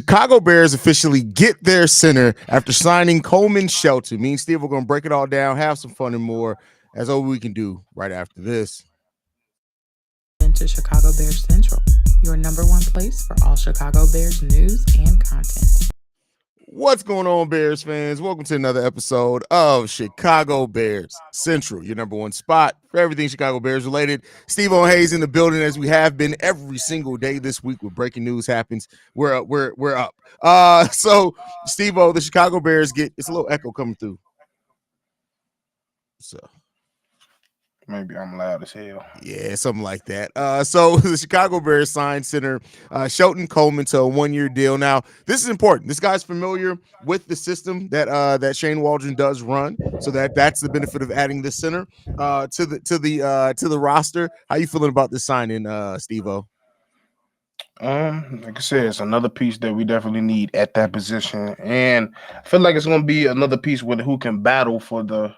Chicago Bears officially get their center after signing Coleman Shelton. Me and Steve are going to break it all down, have some fun and more, as all we can do right after this. Into Chicago Bears Central, your number one place for all Chicago Bears news and content. What's going on, Bears fans? Welcome to another episode of Chicago Bears Central, your number one spot for everything Chicago Bears related. Steve Haize in the building, as we have been every single day this week. Where breaking news happens, we're up. So Steve-O, the Chicago Bears it's a little echo coming through. So maybe I'm loud as hell. Yeah, something like that. So the Chicago Bears signed center Shelton Coleman to a one-year deal. Now, this is important. This guy's familiar with the system that Shane Waldron does run, so that's the benefit of adding this center to the roster. How you feeling about this signing, Steve-O? Like I said, it's another piece that we definitely need at that position, and I feel like it's going to be another piece with who can battle for the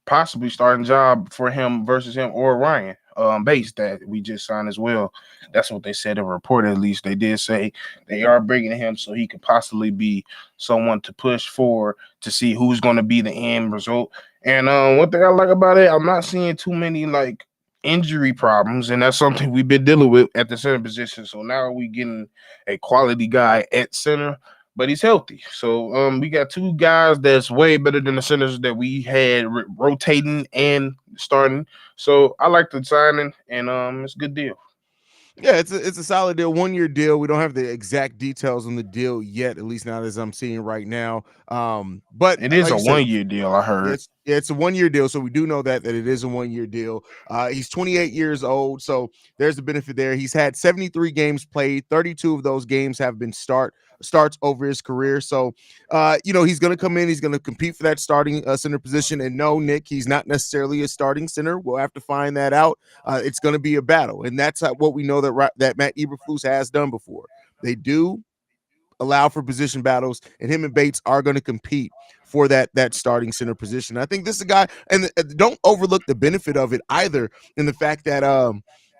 possibly starting job for him versus him or Ryan Bates that we just signed as well. That's what they said in a report. At least they did say they are bringing him so he could possibly be someone to push for to see who's going to be the end result. And one thing I like about it, I'm not seeing too many like injury problems, and that's something we've been dealing with at the center position. So now we getting a quality guy at center, but he's healthy. So we got two guys that's way better than the centers that we had rotating and starting. So I like the signing, and it's a good deal. Yeah, it's a solid deal, 1-year deal. We don't have the exact details on the deal yet, at least not as I'm seeing right now. But it is like a 1-year deal, I heard. It's a 1-year deal, so we do know that it is a 1-year deal. He's 28 years old, so there's the benefit there. He's had 73 games played. 32 of those games have been starts over his career. So, he's going to come in. He's going to compete for that starting center position. And no, Nick, he's not necessarily a starting center. We'll have to find that out. It's going to be a battle, and that's what we know that Matt Eberflus has done before. They do allow for position battles, and him and Bates are going to compete for that starting center position. I think this is a guy, and don't overlook the benefit of it either, in the fact that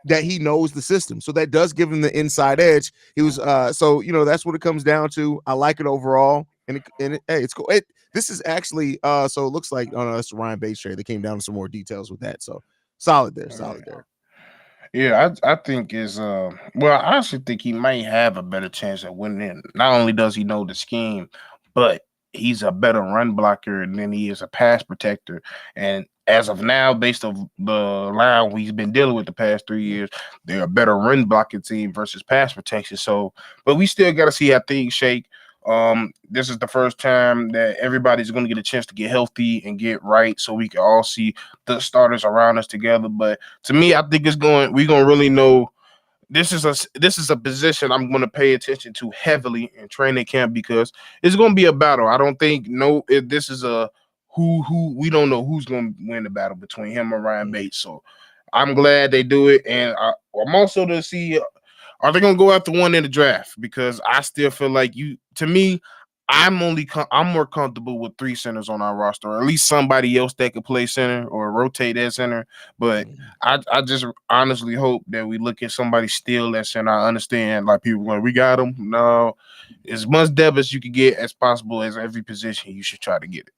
that he knows the system, so that does give him the inside edge. He was so that's what it comes down to. I like it overall, and hey, it's cool. This is actually so it looks like that's Ryan Bates trade. They came down to some more details with that, so solid there. Yeah, I think is well, I actually think he might have a better chance at winning. Not only does he know the scheme, but he's a better run blocker than he is a pass protector. And as of now, based on the line we've been dealing with the past 3 years, they're a better run blocking team versus pass protection. So, but we still got to see how things shake. This is the first time that everybody's going to get a chance to get healthy and get right, so we can all see the starters around us together. But to me, I think we're going to really know this is a position I'm going to pay attention to heavily in training camp, because it's going to be a battle. I don't think this is a who we don't know who's going to win the battle between him and Ryan Bates. So I'm glad they do it, and I'm also to see. Are they going to go after one in the draft? Because I still feel like I'm more comfortable with 3 centers on our roster, or at least somebody else that could play center or rotate at center. But I just honestly hope that we look at somebody still at center. I understand, like, people going, we got them. No, as much depth as you can get as possible as every position, you should try to get it.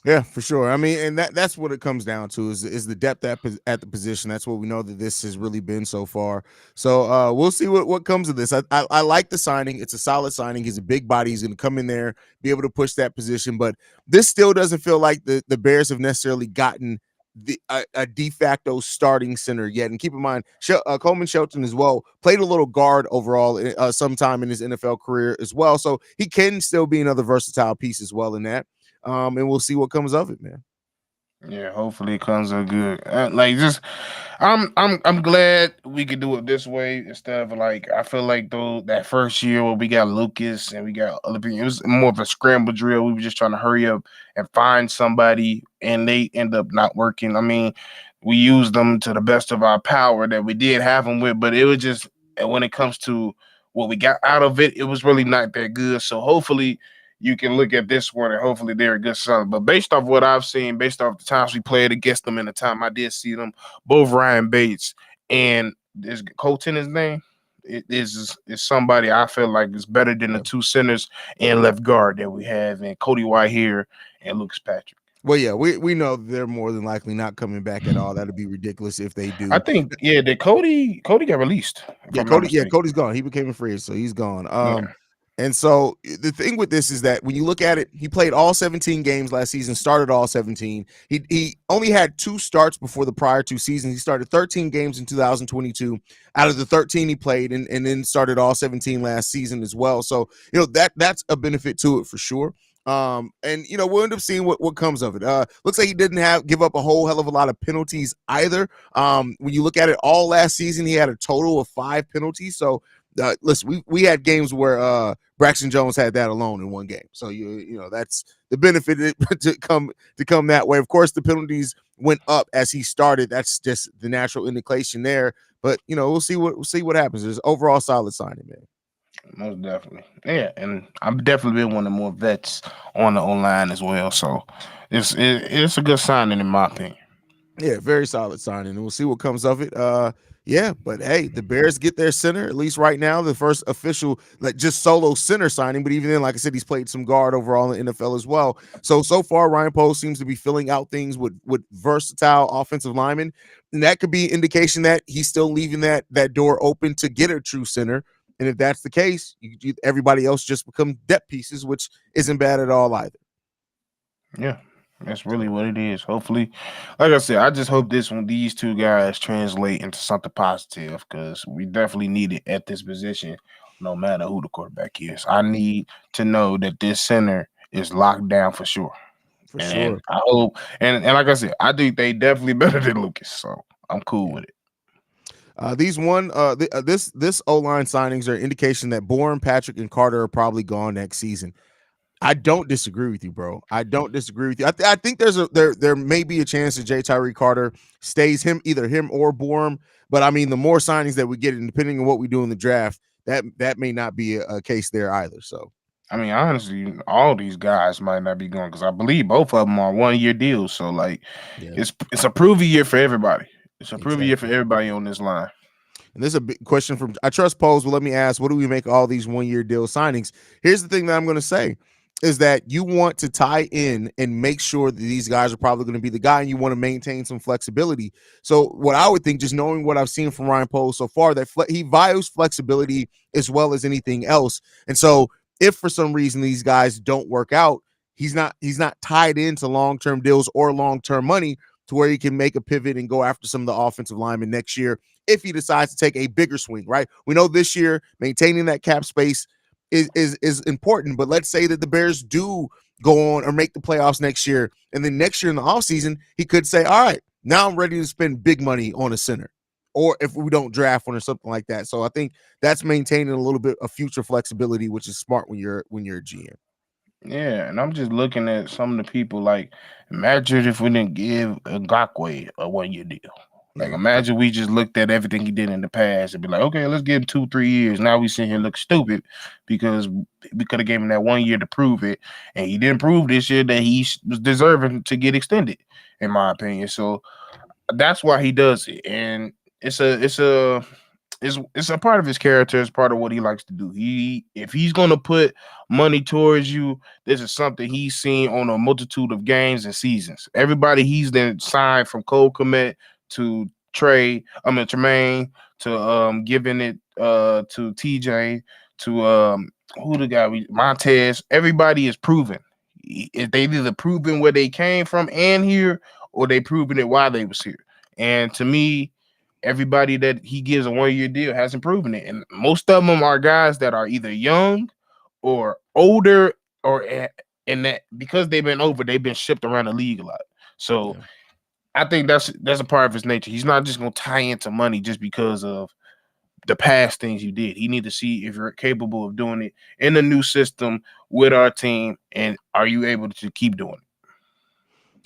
Yeah, for sure. I mean, and that's what it comes down to is the depth at the position. That's what we know that this has really been so far. So we'll see what comes of this. I like the signing. It's a solid signing. He's a big body. He's going to come in there, be able to push that position. But this still doesn't feel like the Bears have necessarily gotten a de facto starting center yet. And keep in mind, Coleman Shelton as well played a little guard overall sometime in his NFL career as well. So he can still be another versatile piece as well in that. And we'll see what comes of it, man. Yeah, hopefully it comes out good. I'm glad we could do it this way instead of like, I feel like though that first year where we got Lucas and we got other people, it was more of a scramble drill. We were just trying to hurry up and find somebody, and they end up not working. I mean, we used them to the best of our power that we did have them with, but it was just, when it comes to what we got out of it, it was really not that good. So hopefully you can look at this one and hopefully they're a good son. But based off what I've seen, based off the times we played against them and the time I did see them, both Ryan Bates and is Colton his name? is somebody I feel like is better than the Yeah. two centers and left guard that we have in Cody White here and Lucas Patrick. Well, yeah, we know they're more than likely not coming back at all. That'd be ridiculous if they I do. think that Cody got released, if Yeah, I'm not Cody. Yeah, mistaken. Cody's gone. He became a free agent, so he's gone. Yeah. And so the thing with this is that when you look at it, he played all 17 games last season, started all 17. He only had 2 starts before the prior 2 seasons. He started 13 games in 2022. Out of the 13 he played, and then started all 17 last season as well. So that's a benefit to it for sure. And we'll end up seeing what comes of it. Looks like he didn't give up a whole hell of a lot of penalties either. When you look at it, all last season he had a total of 5 penalties. So listen, we had games where Braxton Jones had that alone in one game. So that's the benefit to come that way. Of course, the penalties went up as he started. That's just the natural indication there. But we'll see what happens. There's overall solid signing, man. Most definitely. Yeah, and I've definitely been one of the more vets on the online as well. So it's a good signing in my opinion. Yeah, very solid signing, and we'll see what comes of it. Yeah, but hey, the Bears get their center, at least right now, the first official, like just solo center signing. But even then, like I said, he's played some guard overall in the NFL as well. So far, Ryan Poles seems to be filling out things with versatile offensive linemen, and that could be indication that he's still leaving that door open to get a true center. And if that's the case, everybody else just become depth pieces, which isn't bad at all either. Yeah. That's really what it is. Hopefully, like I said, I just hope these two guys translate into something positive because we definitely need it at this position, no matter who the quarterback is. I need to know that this center is locked down for sure. For And sure. I hope, and like I said, I think they definitely better than Lucas. So I'm cool with it. This O-line signings are indication that Bourne, Patrick, and Carter are probably gone next season. I don't disagree with you, bro. I don't disagree with you. I think there may be a chance that Tyree Carter stays, either him or Bourne. But I mean, the more signings that we get, and depending on what we do in the draft, that may not be a case there either. So I mean, honestly, all these guys might not be going because I believe both of them are 1 year deals. So like, yeah, it's a prove year for everybody. It's a prove year for exactly. everybody on this line. And this is a big question from I trust Pose. Well, let me ask, what do we make all these 1 year deal signings? Here's the thing that I'm going to say is that you want to tie in and make sure that these guys are probably going to be the guy, and you want to maintain some flexibility. So what I would think, just knowing what I've seen from Ryan Poles so far, that he values flexibility as well as anything else. And so if for some reason these guys don't work out, he's not tied into long-term deals or long-term money to where he can make a pivot and go after some of the offensive linemen next year if he decides to take a bigger swing, right? We know this year maintaining that cap space is important, but let's say that the Bears do go on or make the playoffs next year, and then next year in the offseason, he could say, all right, now I'm ready to spend big money on a center, or if we don't draft one or something like that. So I think that's maintaining a little bit of future flexibility, which is smart when you're a GM. Yeah, and I'm just looking at some of the people like imagine if we didn't give Ngakwe a 1 year deal. Like Yeah. imagine we just looked at everything he did in the past and be like, okay, let's give him 2-3 years. Now we sit here and look stupid because we could have gave him that 1 year to prove it, and he didn't prove this year that he was deserving to get extended, in my opinion. So that's why he does it, and it's a part of his character. It's part of what he likes to do. If he's gonna put money towards you, this is something he's seen on a multitude of games and seasons. Everybody he's then signed from Cole Komet to Tremaine to giving it to TJ to who the guy Montez. Everybody is proven. If they either proven where they came from and here, or they proven it while they was here. And to me, everybody that he gives a 1 year deal hasn't proven it. And most of them are guys that are either young or older, or and that because they've been shipped around the league a lot. So Yeah. I think that's a part of his nature. He's not just gonna tie into money just because of the past things you did. He need to see if you're capable of doing it in the new system with our team, and are you able to keep doing it?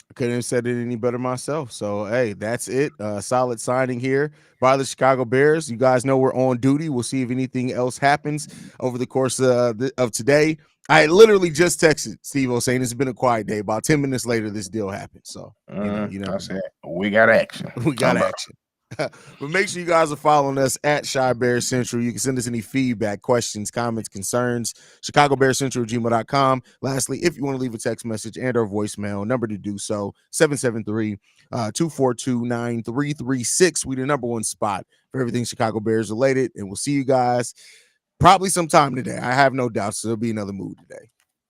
I couldn't have said it any better myself. So, hey, that's it. Solid signing here by the Chicago Bears. You guys know we're on duty. We'll see if anything else happens over the course of today. I literally just texted Stevo saying it's been a quiet day. About 10 minutes later, this deal happened. So, you I never know. said we got action. We got action. But make sure you guys are following us at Shy Bear Central. You can send us any feedback, questions, comments, concerns, ChicagoBearCentral@gmail.com. Lastly, if you want to leave a text message and or voicemail, number to do so, 773-242-9336. We the number one spot for everything Chicago Bears related. And we'll see you guys probably sometime today. I have no doubts there'll be another move today.